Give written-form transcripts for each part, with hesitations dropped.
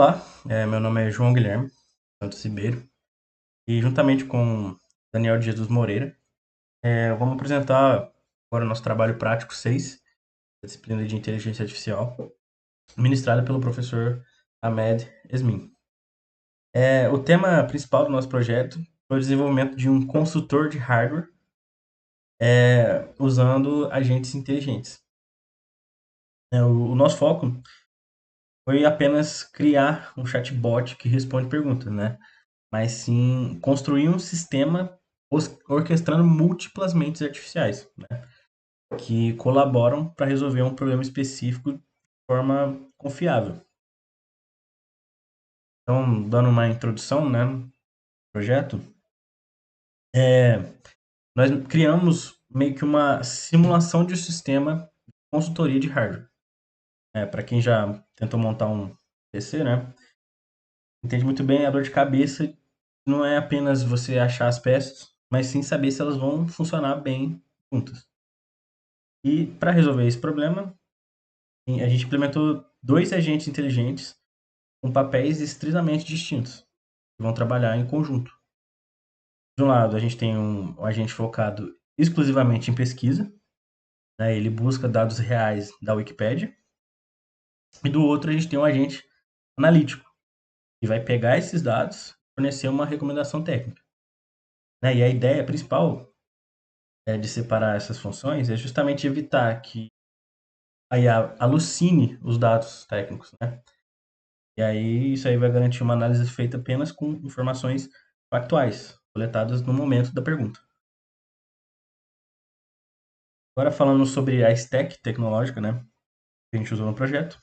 Olá, meu nome é João Guilherme Santos Ribeiro e juntamente com Daniel de Jesus Moreira, vamos apresentar agora o nosso trabalho prático 6, da disciplina de Inteligência Artificial, ministrada pelo professor Ahmed Esmin. O tema principal do nosso projeto foi o desenvolvimento de um consultor de hardware usando agentes inteligentes. O nosso foco foi apenas criar um chatbot que responde perguntas, né? Mas sim construir um sistema orquestrando múltiplas mentes artificiais, né, que colaboram para resolver um problema específico de forma confiável. Então, dando uma introdução, né, no projeto, é, nós criamos meio que uma simulação de sistema de consultoria de hardware. Para quem já tentou montar um PC, né, entende muito bem a dor de cabeça. Não é apenas você achar as peças, mas sim saber se elas vão funcionar bem juntas. E para resolver esse problema, a gente implementou dois agentes inteligentes com papéis estritamente distintos, que vão trabalhar em conjunto. De um lado, a gente tem um agente focado exclusivamente em pesquisa, né, ele busca dados reais da Wikipédia, e do outro, a gente tem um agente analítico, que vai pegar esses dados e fornecer uma recomendação técnica. Né? E a ideia principal de separar essas funções é justamente evitar que a IA alucine os dados técnicos, né? E aí, isso aí vai garantir uma análise feita apenas com informações factuais, coletadas no momento da pergunta. Agora falando sobre a stack tecnológica, né, que a gente usou no projeto.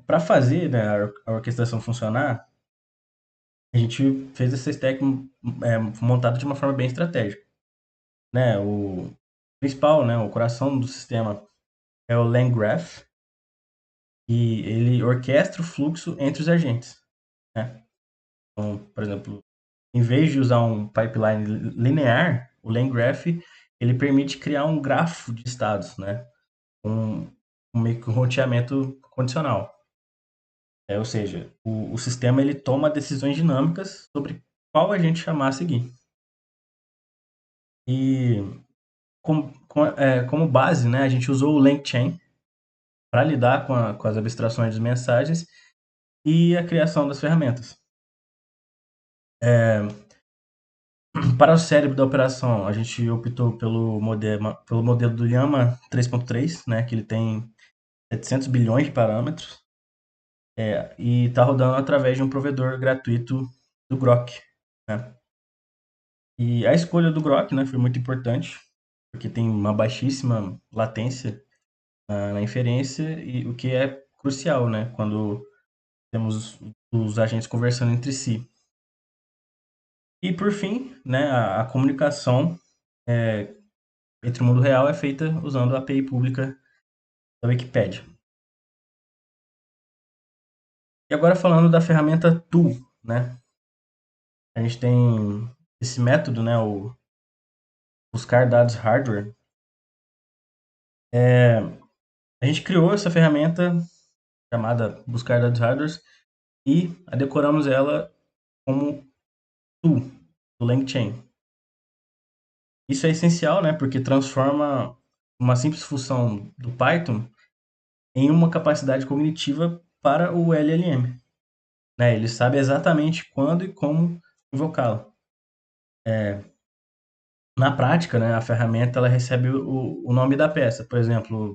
Para fazer, né, a orquestração funcionar, a gente fez essa stack montada de uma forma bem estratégica. Né? O principal, né, o coração do sistema é o LangGraph, e ele orquestra o fluxo entre os agentes. Né? Então, por exemplo, em vez de usar um pipeline linear, o LangGraph ele permite criar um grafo de estados, né? Um meio que um roteamento condicional. Ou seja, o sistema ele toma decisões dinâmicas sobre qual agente chamar a seguir. E como base, né, a gente usou o LangChain para lidar com as abstrações de mensagens e a criação das ferramentas. Para o cérebro da operação, a gente optou pelo modelo do Llama 3.3, né, que ele tem 700 bilhões de parâmetros, e está rodando através de um provedor gratuito do Grok. Né? E a escolha do Grok, né, foi muito importante, porque tem uma baixíssima latência na inferência, e o que é crucial, né, quando temos os agentes conversando entre si. E por fim, né, a comunicação entre o mundo real é feita usando a API pública da Wikipedia. E agora falando da ferramenta Tool, né? A gente tem esse método, né, o buscar dados hardware. A gente criou essa ferramenta chamada buscar dados hardware e decoramos ela como Tool do LangChain. Isso é essencial, né, porque transforma uma simples função do Python em uma capacidade cognitiva para o LLM. Né? Ele sabe exatamente quando e como invocá-la. Na prática, né, a ferramenta ela recebe o nome da peça, por exemplo,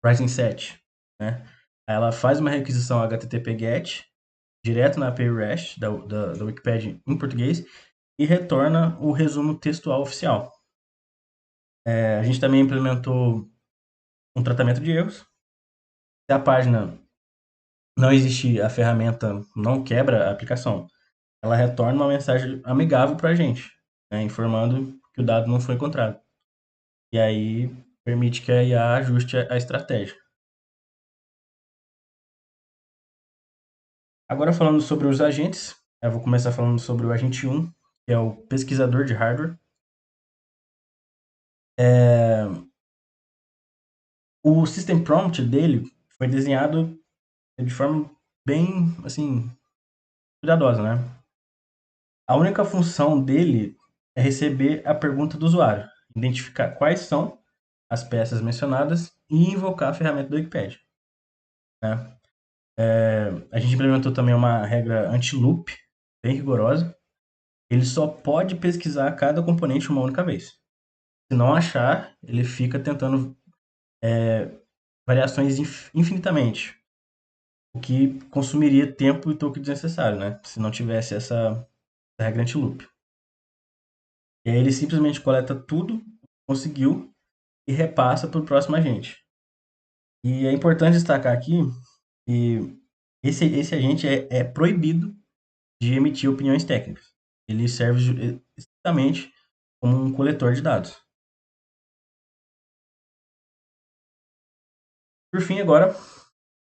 Rising Set. Né? Ela faz uma requisição HTTP GET direto na API REST da Wikipedia em português e retorna o resumo textual oficial. A gente também implementou um tratamento de erros. Se a página não existe, a ferramenta não quebra a aplicação. Ela retorna uma mensagem amigável para a gente, né, informando que o dado não foi encontrado. E aí permite que a IA ajuste a estratégia. Agora falando sobre os agentes, eu vou começar falando sobre o agente 1, que é o pesquisador de hardware. O system prompt dele foi desenhado de forma bem, assim, cuidadosa, né? A única função dele é receber a pergunta do usuário, identificar quais são as peças mencionadas e invocar a ferramenta do Wikipedia, né? A gente implementou também uma regra anti-loop, bem rigorosa. Ele só pode pesquisar cada componente uma única vez. Se não achar, ele fica tentando variações infinitamente, o que consumiria tempo e token desnecessário, né? Se não tivesse essa regra anti-loop. E aí ele simplesmente coleta tudo, conseguiu, e repassa para o próximo agente. E é importante destacar aqui que esse agente é proibido de emitir opiniões técnicas. Ele serve estritamente como um coletor de dados. Por fim, agora,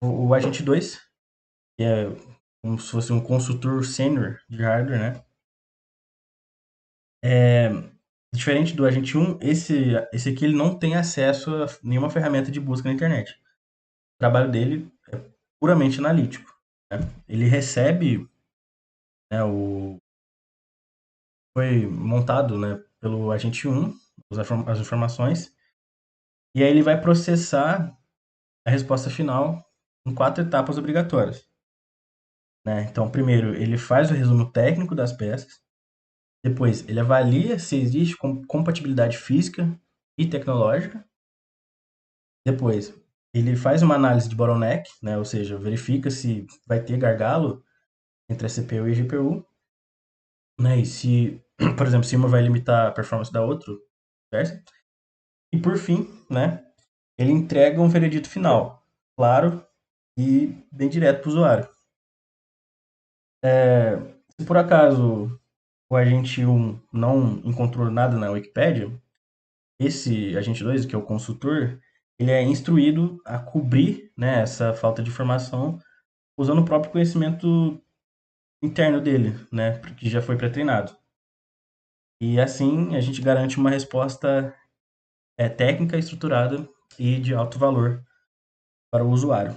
o agente 2, que é como se fosse um consultor sênior de hardware, né? Diferente do agente 1, esse aqui ele não tem acesso a nenhuma ferramenta de busca na internet. O trabalho dele é puramente analítico, né? Ele recebe, né, foi montado, né, pelo agente 1, as informações, e aí ele vai processar a resposta final em 4 etapas obrigatórias, né? Então, primeiro, ele faz o resumo técnico das peças, depois ele avalia se existe compatibilidade física e tecnológica, depois ele faz uma análise de bottleneck, né? Ou seja, verifica se vai ter gargalo entre a CPU e a GPU, né? E se, por exemplo, se uma vai limitar a performance da outra, certo? E por fim, né, ele entrega um veredito final, claro e bem direto para o usuário. Se por acaso o agente 1 não encontrou nada na Wikipédia, esse agente 2, que é o consultor, ele é instruído a cobrir, né, essa falta de informação usando o próprio conhecimento interno dele, né, que já foi pré-treinado. E assim a gente garante uma resposta técnica, estruturada e de alto valor para o usuário.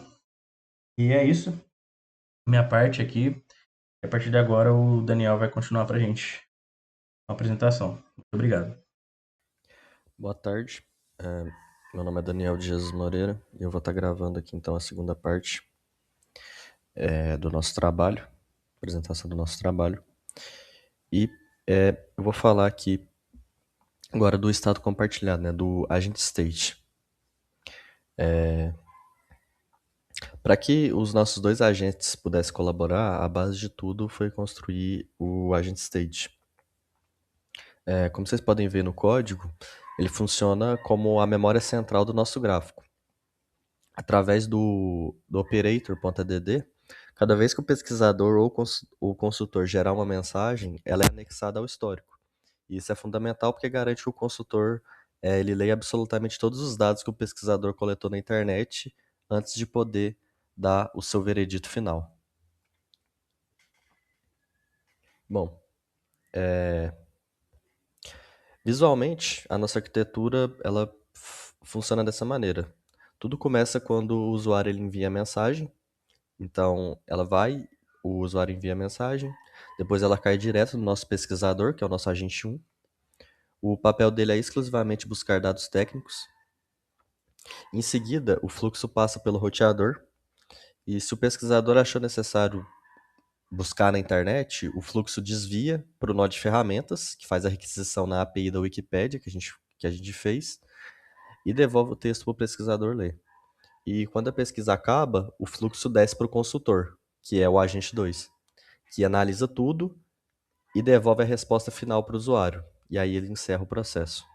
E é isso, minha parte aqui. A partir de agora, o Daniel vai continuar para a gente a apresentação. Muito obrigado. Boa tarde. É, Meu nome é Daniel de Jesus Moreira e eu vou estar gravando aqui então a segunda parte do nosso trabalho, apresentação do nosso trabalho. E eu vou falar aqui agora do estado compartilhado, né, do agent state. Para que os nossos dois agentes pudessem colaborar, a base de tudo foi construir o agent state. Como vocês podem ver no código, ele funciona como a memória central do nosso gráfico. Através do operator.add, cada vez que o pesquisador ou o consultor gerar uma mensagem, ela é anexada ao histórico. E isso é fundamental porque garante que o consultor ele leia absolutamente todos os dados que o pesquisador coletou na internet antes de poder dar o seu veredito final. Bom, visualmente, a nossa arquitetura ela funciona dessa maneira. Tudo começa quando o usuário ele envia a mensagem. Então, o usuário envia a mensagem, depois ela cai direto no nosso pesquisador, que é o nosso agente 1. O papel dele é exclusivamente buscar dados técnicos. Em seguida, o fluxo passa pelo roteador, e se o pesquisador achou necessário buscar na internet, o fluxo desvia para o nó de ferramentas, que faz a requisição na API da Wikipédia, que a gente fez, e devolve o texto para o pesquisador ler. E quando a pesquisa acaba, o fluxo desce para o consultor, que é o agente 2, que analisa tudo e devolve a resposta final para o usuário. E aí ele encerra o processo.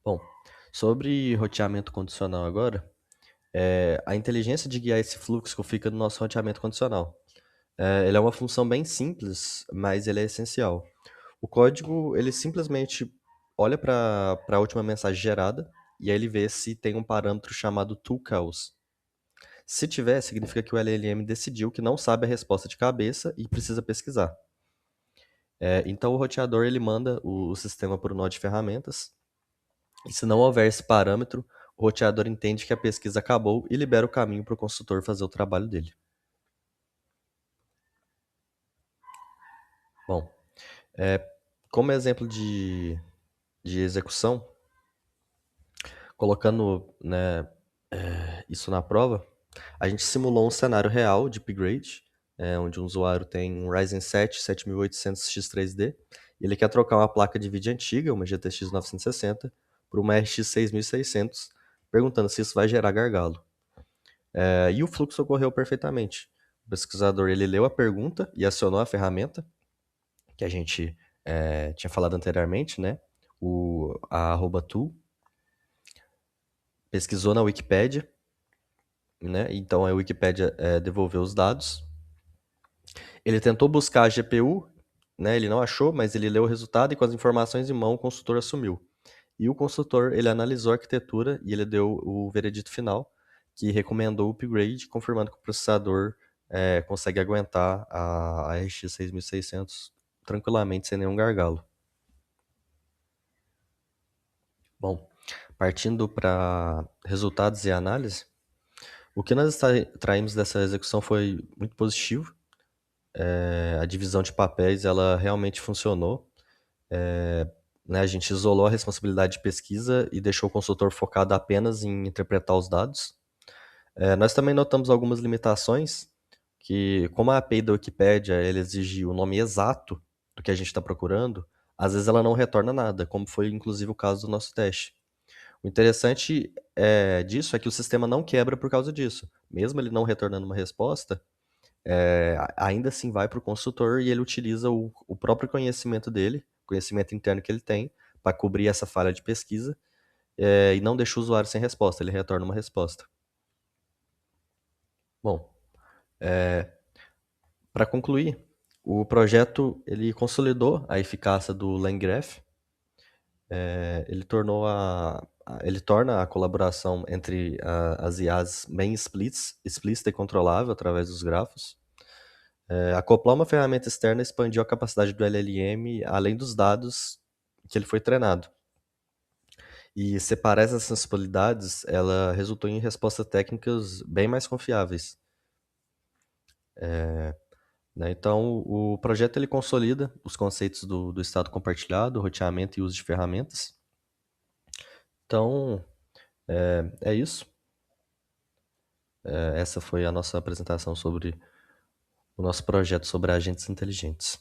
Bom, sobre roteamento condicional agora, a inteligência de guiar esse fluxo fica no nosso roteamento condicional. Ele é uma função bem simples, mas ele é essencial. O código, ele simplesmente olha para a última mensagem gerada e aí ele vê se tem um parâmetro chamado toCalls. Se tiver, significa que o LLM decidiu que não sabe a resposta de cabeça e precisa pesquisar. Então o roteador ele manda o sistema para o nó de ferramentas, e se não houver esse parâmetro, o roteador entende que a pesquisa acabou e libera o caminho para o consultor fazer o trabalho dele. Bom, como exemplo de execução, colocando, né, isso na prova, a gente simulou um cenário real de upgrade, onde um usuário tem um Ryzen 7 7800X3D e ele quer trocar uma placa de vídeo antiga, uma GTX 960, por uma RX 6600, perguntando se isso vai gerar gargalo. E o fluxo ocorreu perfeitamente. O pesquisador ele leu a pergunta e acionou a ferramenta que a gente tinha falado anteriormente, né? A @tool, pesquisou na Wikipédia, né? Então a Wikipédia devolveu os dados. Ele tentou buscar a GPU, né? Ele não achou, mas ele leu o resultado e com as informações em mão o consultor assumiu. E o consultor ele analisou a arquitetura e ele deu o veredito final, que recomendou o upgrade, confirmando que o processador consegue aguentar a RX 6600 tranquilamente, sem nenhum gargalo. Bom, partindo para resultados e análise, o que nós extraímos dessa execução foi muito positivo. A divisão de papéis ela realmente funcionou. Né, a gente isolou a responsabilidade de pesquisa e deixou o consultor focado apenas em interpretar os dados. Nós também notamos algumas limitações, que como a API da Wikipédia ela exige o nome exato do que a gente está procurando, às vezes ela não retorna nada, como foi inclusive o caso do nosso teste. O interessante disso é que o sistema não quebra por causa disso. Mesmo ele não retornando uma resposta, ainda assim vai para o consultor e ele utiliza o próprio conhecimento dele, conhecimento interno que ele tem, para cobrir essa falha de pesquisa, e não deixa o usuário sem resposta, ele retorna uma resposta. Bom, para concluir, o projeto ele consolidou a eficácia do LangGraph, ele torna a colaboração entre as IAs bem explícita e controlável através dos grafos. Acoplar uma ferramenta externa expandiu a capacidade do LLM além dos dados que ele foi treinado. E separar essas sensibilidades, ela resultou em respostas técnicas bem mais confiáveis. Né? Então, o projeto ele consolida os conceitos do estado compartilhado, roteamento e uso de ferramentas. Então, é isso. Essa foi a nossa apresentação sobre o nosso projeto sobre agentes inteligentes.